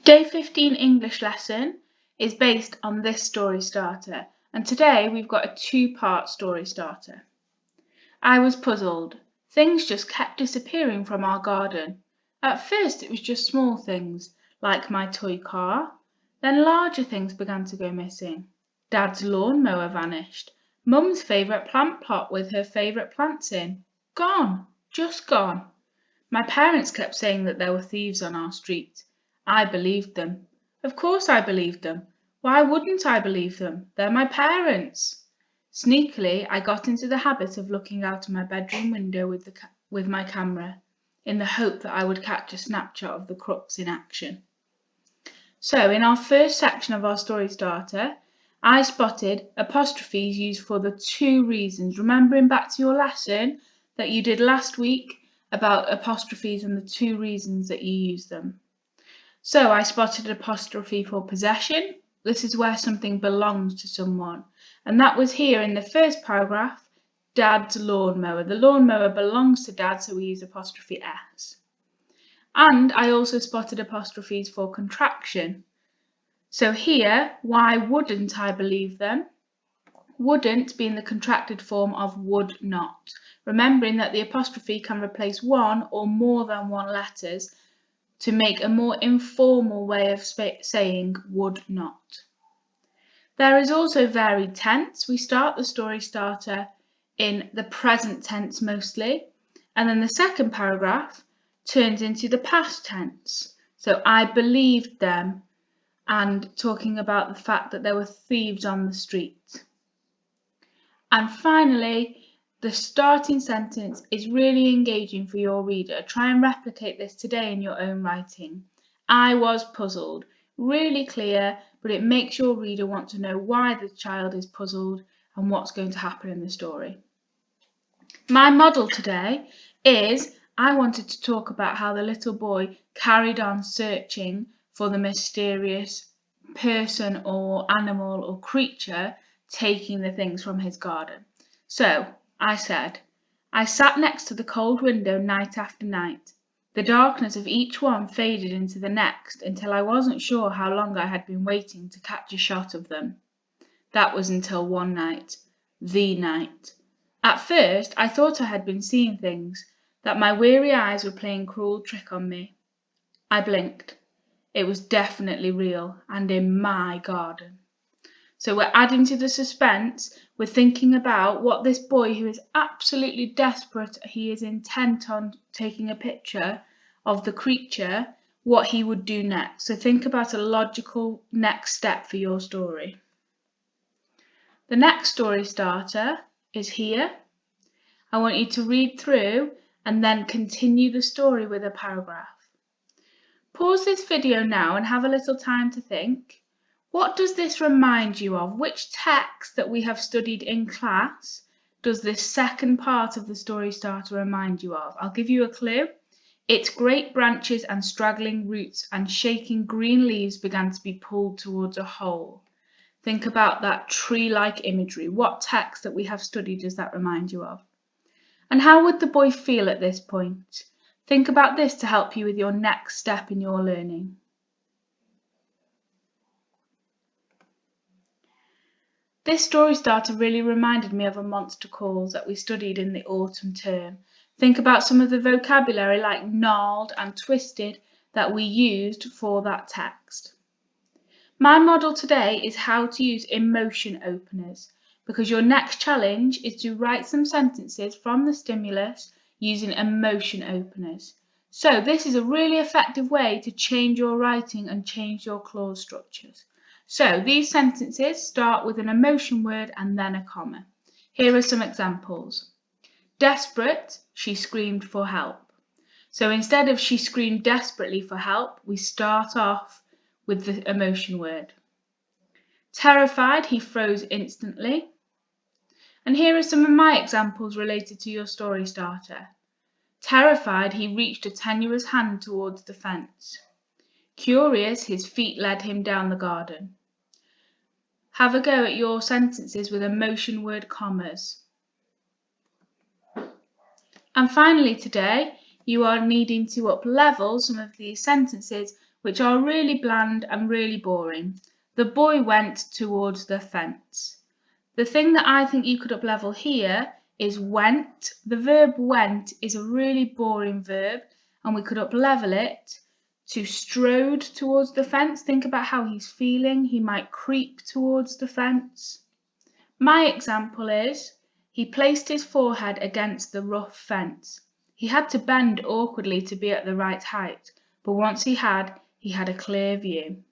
Day 15 English lesson is based on this story starter, and today we've got a two-part story starter. I was puzzled. Things just kept disappearing from our garden. At first it was just small things, like my toy car. Then larger things began to go missing. Dad's lawnmower vanished. Mum's favourite plant pot with her favourite plants in. Gone. Just gone. My parents kept saying that there were thieves on our street. I believed them. Of course I believed them. Why wouldn't I believe them? They're my parents. Sneakily, I got into the habit of looking out of my bedroom window with my camera, in the hope that I would catch a snapshot of the crooks in action. So, in our first section of our story starter, I spotted apostrophes used for the two reasons. Remembering back to your lesson that you did last week about apostrophes and the two reasons that you use them. So I spotted an apostrophe for possession. This is where something belongs to someone. And that was here in the first paragraph, Dad's lawnmower. The lawnmower belongs to Dad, so we use apostrophe S. And I also spotted apostrophes for contraction. So here, why wouldn't I believe them? Wouldn't being the contracted form of would not. Remembering that the apostrophe can replace one or more than one letters to make a more informal way of saying would not. There is also varied tense. We start the story starter in the present tense mostly, and then the second paragraph turns into the past tense. So I believed them, and talking about the fact that there were thieves on the street. And finally, the starting sentence is really engaging for your reader. Try and replicate this today in your own writing. I was puzzled. Really clear, but it makes your reader want to know why the child is puzzled and what's going to happen in the story. My model today is I wanted to talk about how the little boy carried on searching for the mysterious person or animal or creature taking the things from his garden. So I said, I sat next to the cold window night after night. The darkness of each one faded into the next until I wasn't sure how long I had been waiting to catch a shot of them. That was until one night, the night. At first I thought I had been seeing things, that my weary eyes were playing a cruel trick on me. I blinked. It was definitely real and in my garden. So we're adding to the suspense. We're thinking about what this boy who is absolutely desperate, he is intent on taking a picture of the creature, what he would do next. So think about a logical next step for your story. The next story starter is here. I want you to read through and then continue the story with a paragraph. Pause this video now and have a little time to think. What does this remind you of? Which text that we have studied in class does this second part of the story starter remind you of? I'll give you a clue. Its great branches and straggling roots and shaking green leaves began to be pulled towards a hole. Think about that tree-like imagery. What text that we have studied does that remind you of? And how would the boy feel at this point? Think about this to help you with your next step in your learning. This story starter really reminded me of a monster calls that we studied in the autumn term. Think about some of the vocabulary like gnarled and twisted that we used for that text. My model today is how to use emotion openers, because your next challenge is to write some sentences from the stimulus using emotion openers. So this is a really effective way to change your writing and change your clause structures. So these sentences start with an emotion word and then a comma. Here are some examples. Desperate, she screamed for help. So instead of she screamed desperately for help, we start off with the emotion word. Terrified, he froze instantly. And here are some of my examples related to your story starter. Terrified, he reached a tenuous hand towards the fence. Curious, his feet led him down the garden. Have a go at your sentences with emotion word commas. And finally today, you are needing to up-level some of these sentences which are really bland and really boring. The boy went towards the fence. The thing that I think you could up-level here is went. The verb went is a really boring verb, and we could up-level it to strode towards the fence. Think about how he's feeling. He might creep towards the fence. My example is, he placed his forehead against the rough fence. He had to bend awkwardly to be at the right height, but once he had a clear view.